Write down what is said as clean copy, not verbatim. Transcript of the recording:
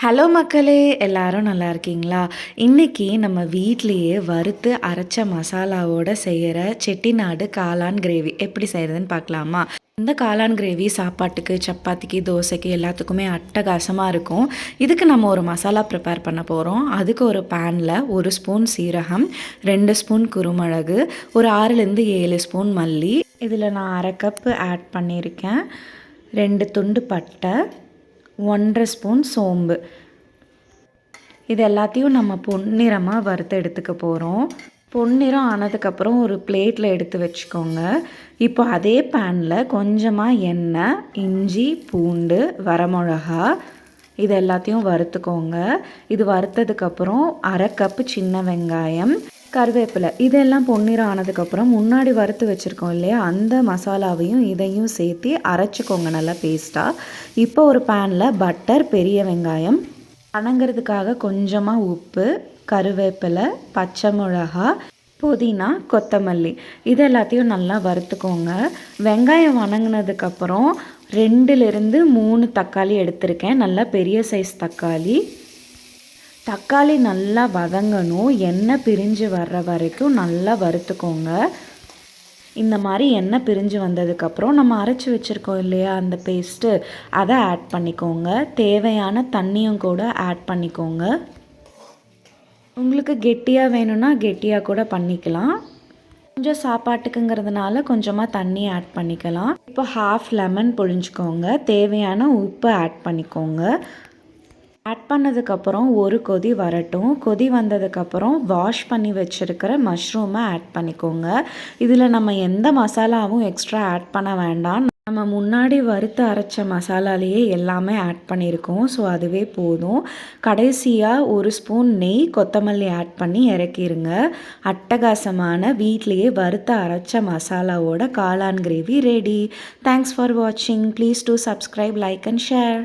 Hello மக்களே! எல்லாரும் நல்லா இருக்கீங்களா? இன்னைக்கு நம்ம வீட்லயே வறுத்து அரைச்ச மசாலாவோட செய்யற செட்டிநாடு காளான் கிரேவி எப்படி செய்றதுன்னு பார்க்கலாமா? இந்த காளான் கிரேவி சாப்பாட்டுக்கு, சப்பாத்திக்கு, தோசைக்கு எல்லாத்துக்குமே அட்டகாசமா இருக்கும். இதுக்கு நம்ம ஒரு மசாலா ப்ரிப்பேர் பண்ண போறோம். அதுக்கு ஒரு பேன்ல 1 ஸ்பூன் சீரகம், 2 ஸ்பூன் குருமிளகு, ஒரு 6லேருந்து 7 ஸ்பூன் மல்லி, இதில் நான் 1/2 கப்பு ஆட் பண்ணியிருக்கேன். 2 துண்டு பட்டை, 1 1/2 ஸ்பூன் சோம்பு. இது எல்லாத்தையும் நம்ம பொன்னிறமாக வறுத்து எடுத்துக்க போகிறோம். பொன்னிறம் ஆனதுக்கப்புறம் ஒரு பிளேட்டில் எடுத்து வச்சுக்கோங்க. இப்போ அதே பேனில் கொஞ்சமாக எண்ணெய், இஞ்சி, பூண்டு, வரமிளகா இது எல்லாத்தையும் வறுத்துக்கோங்க. இது வறுத்ததுக்கப்புறம் 1/2 கப்பு சின்ன வெங்காயம், கருவேப்பிலை இதெல்லாம் பொன்னிறம் ஆனதுக்கப்புறம் முன்னாடி வறுத்து வச்சுருக்கோம் இல்லையா, அந்த மசாலாவையும் இதையும் சேர்த்து அரைச்சிக்கோங்க நல்லா பேஸ்ட்டாக. இப்போ ஒரு பேனில் பட்டர், பெரிய வெங்காயம், வணங்கிறதுக்காக கொஞ்சமாக உப்பு, கருவேப்பிலை, பச்சை மிளகா, புதினா, கொத்தமல்லி இது எல்லாத்தையும் நல்லா வறுத்துக்கோங்க. வெங்காயம் வணங்கினதுக்கப்புறம் 2லேருந்து 3 தக்காளி எடுத்திருக்கேன். நல்லா பெரிய சைஸ் தக்காளி. தக்காளி நல்லா வதங்கணும். எண்ணெய் பிரிஞ்சு வர்ற வரைக்கும் நல்லா வறுத்துக்கோங்க. இந்த மாதிரி எண்ணெய் பிரிஞ்சு வந்ததுக்கப்புறம் நம்ம அரைச்சி வச்சுருக்கோம் இல்லையா அந்த பேஸ்ட்டு, அதை ஆட் பண்ணிக்கோங்க. தேவையான தண்ணியும் கூட ஆட் பண்ணிக்கோங்க. உங்களுக்கு கெட்டியாக வேணும்னா கெட்டியாக கூட பண்ணிக்கலாம். கொஞ்சம் சாப்பாட்டுக்குங்கிறதுனால கொஞ்சமாக தண்ணி ஆட் பண்ணிக்கலாம். இப்போ 1/2 லெமன் புழிஞ்சிக்கோங்க. தேவையான உப்பு ஆட் பண்ணிக்கோங்க. ஆட் பண்ணதுக்கப்புறம் ஒரு கொதி வரட்டும். கொதி வந்ததுக்கப்புறம் வாஷ் பண்ணி வச்சுருக்கிற மஷ்ரூமை ஆட் பண்ணிக்கோங்க. இதில் நம்ம எந்த மசாலாவும் எக்ஸ்ட்ரா ஆட் பண்ண வேண்டாம். நம்ம முன்னாடி வறுத்து அரைச்ச மசாலாலேயே எல்லாமே ஆட் பண்ணியிருக்கோம். ஸோ அதுவே போதும். கடைசியாக 1 ஸ்பூன் நெய், கொத்தமல்லி ஆட் பண்ணி இறக்கிருங்க. அட்டகாசமான வீட்லேயே வறுத்து அரைச்ச மசாலாவோட காளான் கிரேவி ரெடி. தேங்க்ஸ் ஃபார் வாட்சிங். Please do subscribe, like and share.